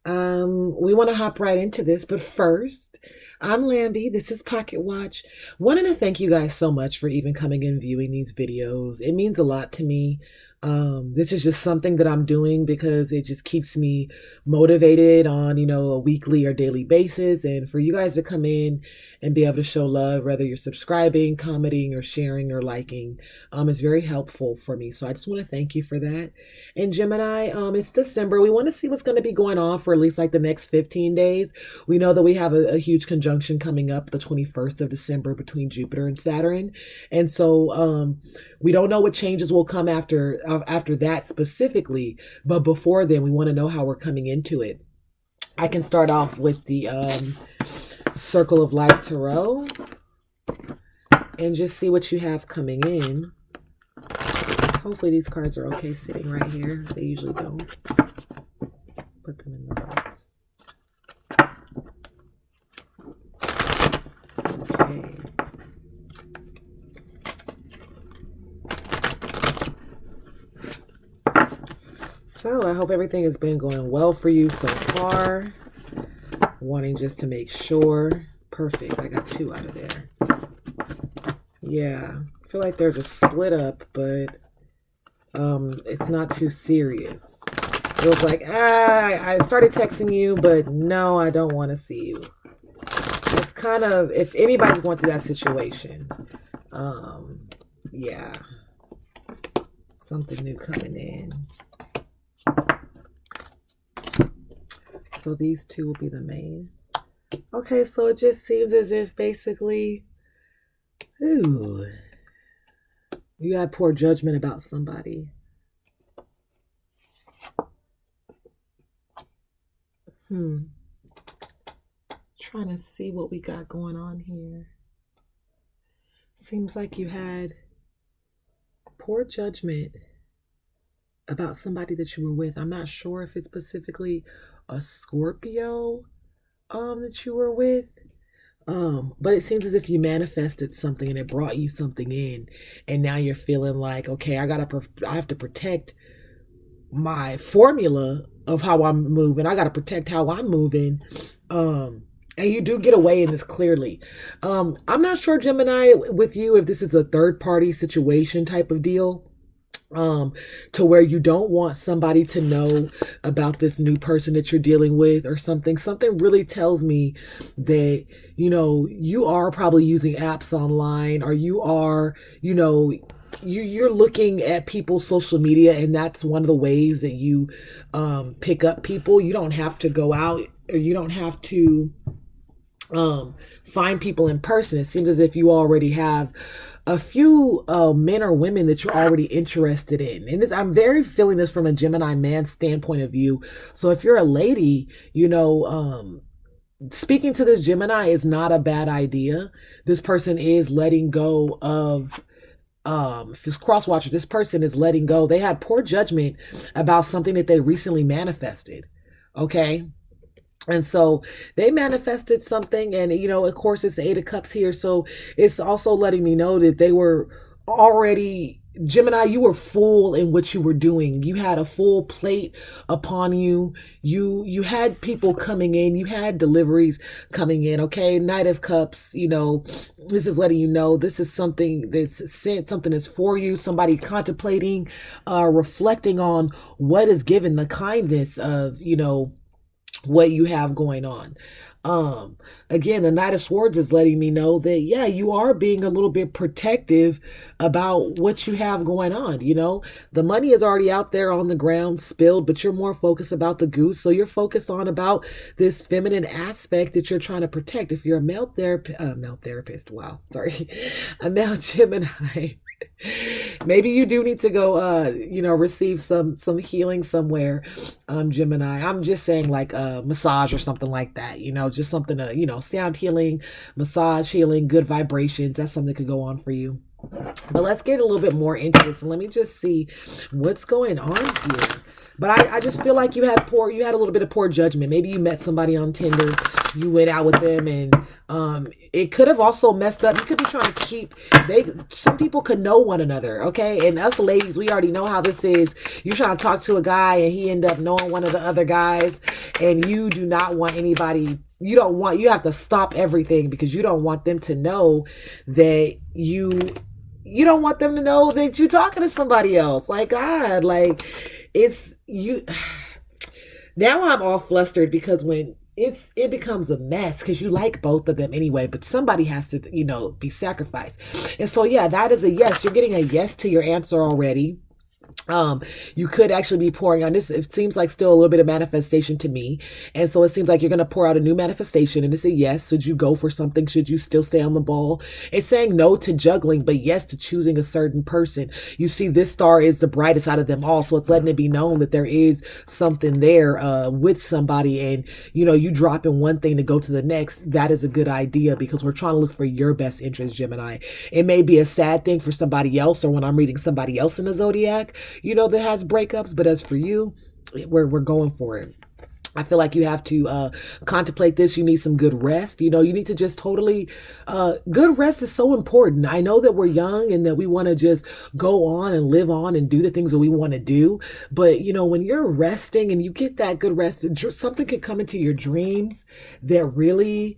We want to hop right into this, but first, I'm Lambie. This is Pocket Watch. Wanted to thank you guys so much for even coming and viewing these videos. It means a lot to me. This is just something that I'm doing because it just keeps me motivated on, a weekly or daily basis. And for you guys to come in and be able to show love, whether you're subscribing, commenting, or sharing or liking, is very helpful for me. So I just want to thank you for that. And Gemini, it's December. We want to see what's going to be going on for at least like the next 15 days. We know that we have a huge conjunction coming up the 21st of December between Jupiter and Saturn. And so we don't know what changes will come after that specifically, but before then, we want to know how we're coming into it. I can start off with the Circle of Life Tarot and just see what you have coming in. Hopefully these cards are okay sitting right here. They usually don't. Put them in the box. Okay. So I hope everything has been going well for you so far. Wanting just to make sure. Perfect. I got 2 out of there. Yeah. I feel like there's a split up, but it's not too serious. It was like, I started texting you, but no, I don't want to see you. It's kind of, if anybody's going through that situation, yeah. Something new coming in. So these 2 will be the main. Okay, so it just seems as if basically, you had poor judgment about somebody. Trying to see what we got going on here. Seems like you had poor judgment about somebody that you were with. I'm not sure if it's specifically a Scorpio that you were with. But it seems as if you manifested something and it brought you something in, and now you're feeling like, okay, I have to protect my formula of how I'm moving. I got to protect how I'm moving. And you do get away in this clearly. I'm not sure, Gemini, with you, if this is a third party situation type of deal. To where you don't want somebody to know about this new person that you're dealing with or something. Something really tells me that, you are probably using apps online, or you are, you're looking at people's social media, and that's one of the ways that you pick up people. You don't have to go out, or you don't have to find people in person. It seems as if you already have a few men or women that you're already interested in. And I'm very feeling this from a Gemini man standpoint of view. So if you're a lady, speaking to this Gemini is not a bad idea. This person is letting go of, if it's cross watcher, this person is letting go. They had poor judgment about something that they recently manifested. Okay. And so they manifested something, and, of course, it's the 8 of Cups here. So it's also letting me know that they were already, Gemini, you were full in what you were doing. You had a full plate upon you. You had people coming in. You had deliveries coming in. Okay. Knight of Cups, this is letting you know this is something that's sent, something that's for you. Somebody contemplating, reflecting on what is given, the kindness of, what you have going on. Again, the Knight of Swords is letting me know that, yeah, you are being a little bit protective about what you have going on. The money is already out there on the ground spilled, but you're more focused about the goose. So you're focused on about this feminine aspect that you're trying to protect. If you're a male therapist, wow, sorry, a male Gemini, maybe you do need to go, receive some healing somewhere, Gemini. I'm just saying, like a massage or something like that, just something to, sound healing, massage healing, good vibrations. That's something that could go on for you. But let's get a little bit more into this, and let me just see what's going on here. But I just feel like you had a little bit of poor judgment. Maybe you met somebody on Tinder. you went out with them, and it could have also messed up. You could be trying to keep, some people could know one another, okay? And us ladies, we already know how this is. You're trying to talk to a guy and he end up knowing one of the other guys, and you do not want anybody, you have to stop everything because you don't want them to know that you don't want them to know that you're talking to somebody else. Like, God, like, it's you. Now I'm all flustered because when it becomes a mess, because you like both of them anyway, but somebody has to, be sacrificed. And so, yeah, that is a yes. You're getting a yes to your answer already. You could actually be pouring on this. It seems like still a little bit of manifestation to me. And so it seems like you're going to pour out a new manifestation, and it's a yes. Should you go for something? Should you still stay on the ball? It's saying no to juggling, but yes to choosing a certain person. You see, this star is the brightest out of them all. So it's letting it be known that there is something there, with somebody, and you dropping one thing to go to the next. That is a good idea because we're trying to look for your best interest, Gemini. It may be a sad thing for somebody else, or when I'm reading somebody else in the zodiac, that has breakups, but as for you, we're going for it. I feel like you have to contemplate this. You need some good rest. You need to just totally, good rest is so important. I know that we're young and that we want to just go on and live on and do the things that we want to do. But, when you're resting and you get that good rest, something can come into your dreams that really,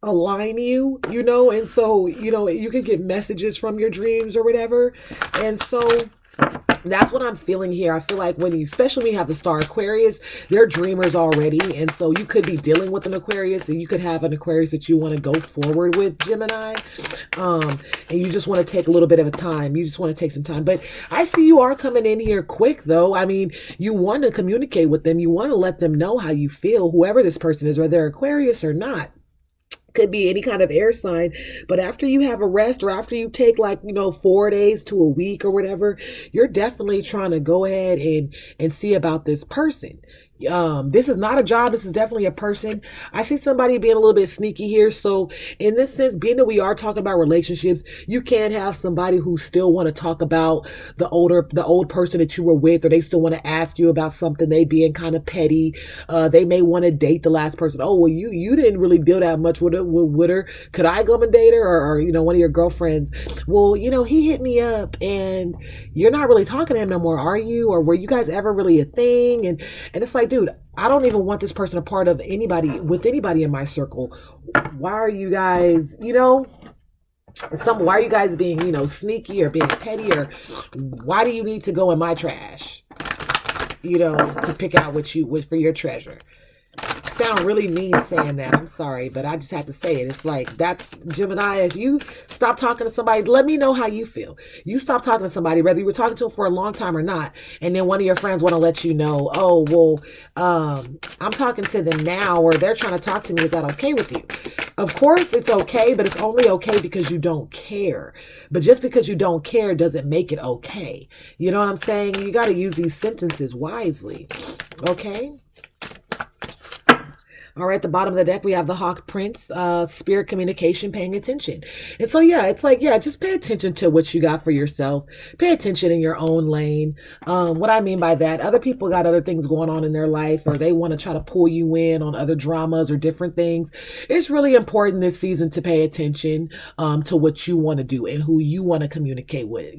align you, and so, you can get messages from your dreams or whatever. And so that's what I'm feeling here. I feel like especially when you have the star Aquarius, they're dreamers already. And so you could be dealing with an Aquarius, and you could have an Aquarius that you want to go forward with, Gemini. And you just want to take a little bit of a time. You just want to take some time. But I see you are coming in here quick, though. I mean, you want to communicate with them. You want to let them know how you feel, whoever this person is, whether they're Aquarius or not. Could be any kind of air sign, but after you have a rest, or after you take 4 days to a week or whatever, you're definitely trying to go ahead and see about this person. This is not a job. This is definitely a person. I see somebody being a little bit sneaky here. So in this sense, being that we are talking about relationships, you can have somebody who still want to talk about the old person that you were with, or they still want to ask you about something. They being kind of petty. They may want to date the last person. Oh, well, you didn't really deal that much with her. Could I go and date her? Or one of your girlfriends. Well, he hit me up, and you're not really talking to him no more, are you? Or were you guys ever really a thing? And it's like, dude, I don't even want this person a part of with anybody in my circle. Why are you guys, why are you guys being, sneaky or being petty, or why do you need to go in my trash, to pick out what for your treasure? Sound really mean saying that. I'm sorry, but I just have to say it. It's like, that's Gemini. If you stop talking to somebody, let me know how you feel. You stop talking to somebody, whether you were talking to them for a long time or not, and then one of your friends want to let you know, oh, well, I'm talking to them now, or they're trying to talk to me. Is that okay with you? Of course it's okay, but it's only okay because you don't care. But just because you don't care doesn't make it okay. You know what I'm saying? You got to use these sentences wisely. Okay? All right, at the bottom of the deck, we have the Hawk Prince, spirit communication, paying attention. And so, yeah, it's like, yeah, just pay attention to what you got for yourself. Pay attention in your own lane. What I mean by that, other people got other things going on in their life, or they want to try to pull you in on other dramas or different things. It's really important this season to pay attention to what you want to do and who you want to communicate with,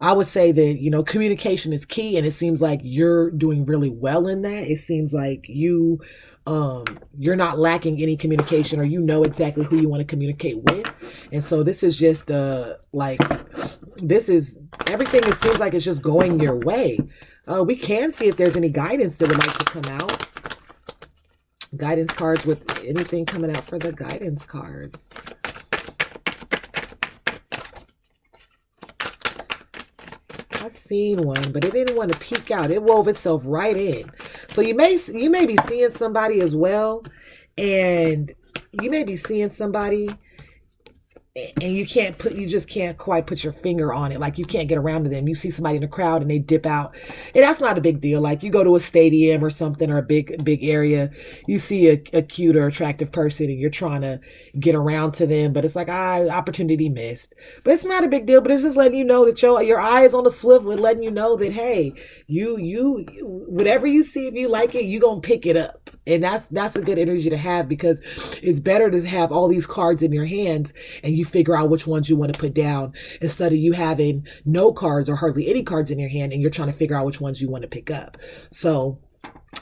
I would say that, communication is key, and it seems like you're doing really well in that. It seems like you're not lacking any communication, or exactly who you want to communicate with. And so this is just everything. It seems like it's just going your way. We can see if there's any guidance that would like to come out. Guidance cards, with anything coming out for the guidance cards. I seen one, but it didn't want to peek out. It wove itself right in. So you may be seeing somebody as well, and you may be seeing somebody, and you just can't quite put your finger on it. Like, you can't get around to them. You see somebody in the crowd and they dip out, and that's not a big deal. Like, you go to a stadium or something, or a big area, you see a cute or attractive person and you're trying to get around to them, but it's like, opportunity missed. But it's not a big deal. But it's just letting you know that your eye is on the swivel, and letting you know that, hey, whatever you see, if you like it, you gonna pick it up. And that's a good energy to have, because it's better to have all these cards in your hands and you figure out which ones you want to put down, instead of you having no cards or hardly any cards in your hand and you're trying to figure out which ones you want to pick up. So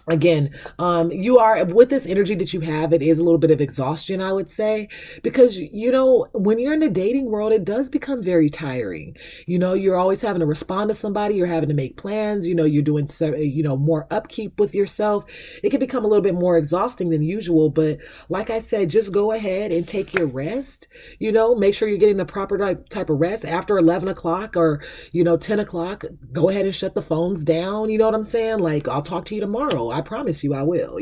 again, you are, with this energy that you have, it is a little bit of exhaustion, I would say, because when you're in the dating world, it does become very tiring. You're always having to respond to somebody, you're having to make plans, you're doing more upkeep with yourself. It can become a little bit more exhausting than usual. But like I said, just go ahead and take your rest. Make sure you're getting the proper type of rest. After 11 o'clock or 10 o'clock, go ahead and shut the phones down. You know what I'm saying? Like, I'll talk to you tomorrow. I promise you I will.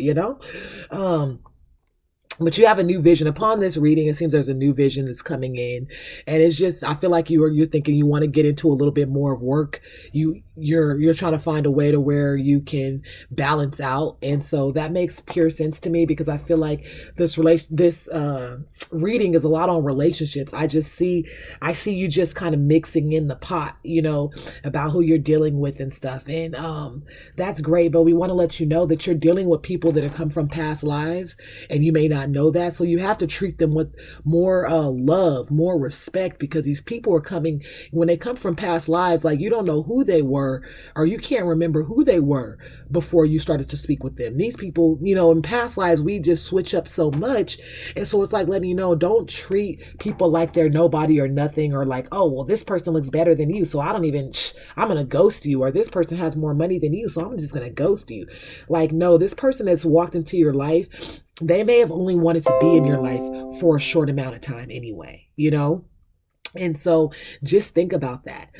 Um, but you have a new vision upon this reading. It seems there's a new vision that's coming in, and it's just, I feel like you're thinking you want to get into a little bit more of work. You're trying to find a way to where you can balance out, and so that makes pure sense to me, because I feel like this reading is a lot on relationships. I see you just kind of mixing in the pot, about who you're dealing with and stuff, and that's great. But we want to let you know that you're dealing with people that have come from past lives, and you may not know that. So you have to treat them with more love, more respect, because these people are coming, when they come from past lives, like, you don't know who they were, or you can't remember who they were before you started to speak with them. These people, in past lives, we just switch up so much. And so it's like letting you know, don't treat people like they're nobody or nothing, or like, oh, well, this person looks better than you, so I'm going to ghost you, or this person has more money than you, so I'm just going to ghost you. Like, no, this person that's walked into your life, they may have only wanted to be in your life for a short amount of time anyway, And so just think about that.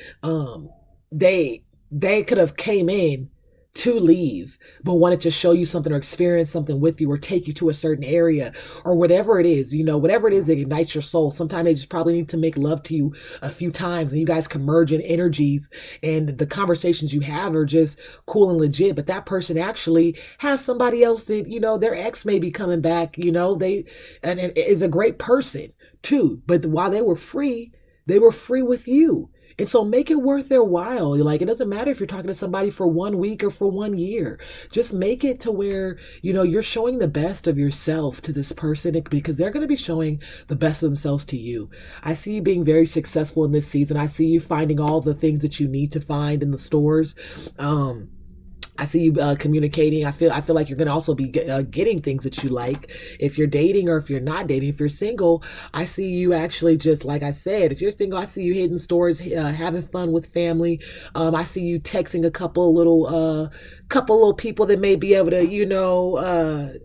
They could have came in to leave, but wanted to show you something or experience something with you, or take you to a certain area, or whatever it is, whatever it is that ignites your soul. Sometimes they just probably need to make love to you a few times, and you guys can merge in energies, and the conversations you have are just cool and legit. But that person actually has somebody else that, their ex may be coming back, and is a great person too. But while they were free with you. And so make it worth their while. Like, it doesn't matter if you're talking to somebody for 1 week or for 1 year. Just make it to where, you're showing the best of yourself to this person, because they're going to be showing the best of themselves to you. I see you being very successful in this season. I see you finding all the things that you need to find in the stores. I see you communicating. I feel like you're going to also be getting things that you like. If you're dating, or if you're not dating, if you're single, I see you actually, just like I said, if you're single, I see you hitting stores, having fun with family. I see you texting a couple little people that may be able to,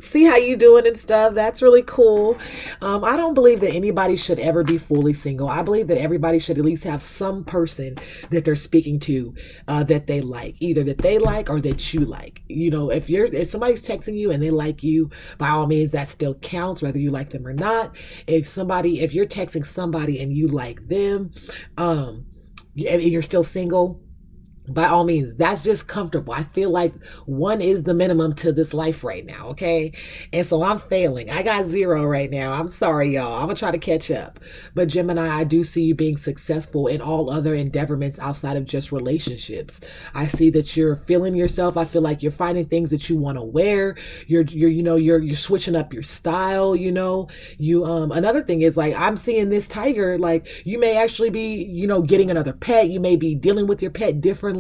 see how you doing and stuff. That's really cool. I don't believe that anybody should ever be fully single. I believe that everybody should at least have some person that they're speaking to that they like, either that they like or that you like. If somebody's texting you and they like you, by all means, that still counts, whether you like them or not. If you're texting somebody and you like them, and you're still single, by all means, that's just comfortable. I feel like one is the minimum to this life right now, okay? And so I'm failing. I got 0 right now. I'm sorry, y'all. I'm going to try to catch up. But Gemini, I do see you being successful in all other endeavorments outside of just relationships. I see that you're feeling yourself. I feel like you're finding things that you want to wear. You're switching up your style, Another thing is, like, I'm seeing this tiger, like, you may actually be, getting another pet. You may be dealing with your pet differently.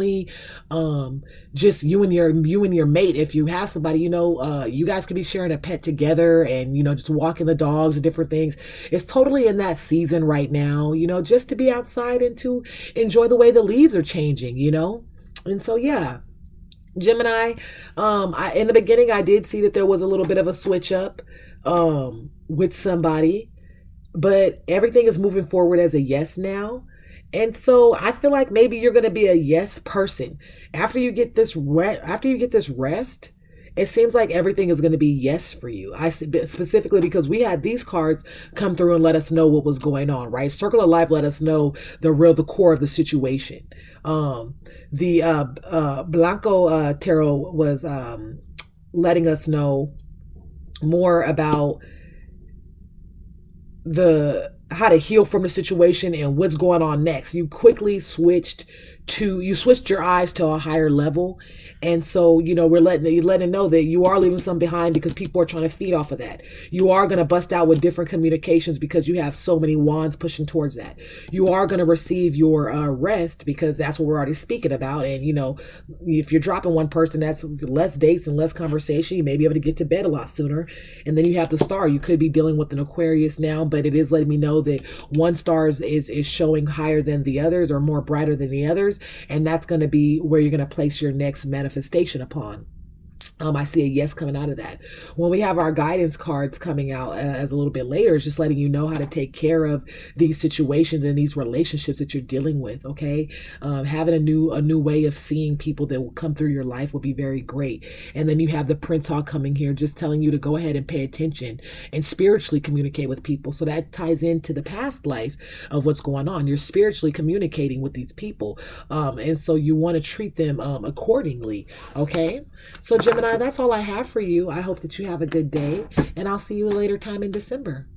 Just you and your mate, if you have somebody, you guys could be sharing a pet together, and just walking the dogs and different things. It's totally in that season right now, just to be outside and to enjoy the way the leaves are changing, and so yeah. Gemini, in the beginning, I did see that there was a little bit of a switch up with somebody, but everything is moving forward as a yes now. And so I feel like maybe you're going to be a yes person after you get this rest, it seems like everything is going to be yes for you. I specifically because we had these cards come through and let us know what was going on, right? Circle of Life let us know the core of the situation. The Blanco Tarot was letting us know more about the how to heal from the situation and what's going on next. You quickly switched your eyes to a higher level. And so, we're letting know that you are leaving some behind because people are trying to feed off of that. You are going to bust out with different communications because you have so many wands pushing towards that. You are going to receive your rest because that's what we're already speaking about. And, if you're dropping one person, that's less dates and less conversation. You may be able to get to bed a lot sooner. And then you have the star. You could be dealing with an Aquarius now, but it is letting me know that one star is showing higher than the others or more brighter than the others. And that's going to be where you're going to place your next manifestation upon. I see a yes coming out of that. When we have our guidance cards coming out as a little bit later, it's just letting you know how to take care of these situations and these relationships that you're dealing with. Okay, having a new way of seeing people that will come through your life will be very great. And then you have the Prince Hall coming here, just telling you to go ahead and pay attention and spiritually communicate with people. So that ties into the past life of what's going on. You're spiritually communicating with these people, and so you want to treat them accordingly. Okay, so Gemini, that's all I have for you. I hope that you have a good day, and I'll see you a later time in December.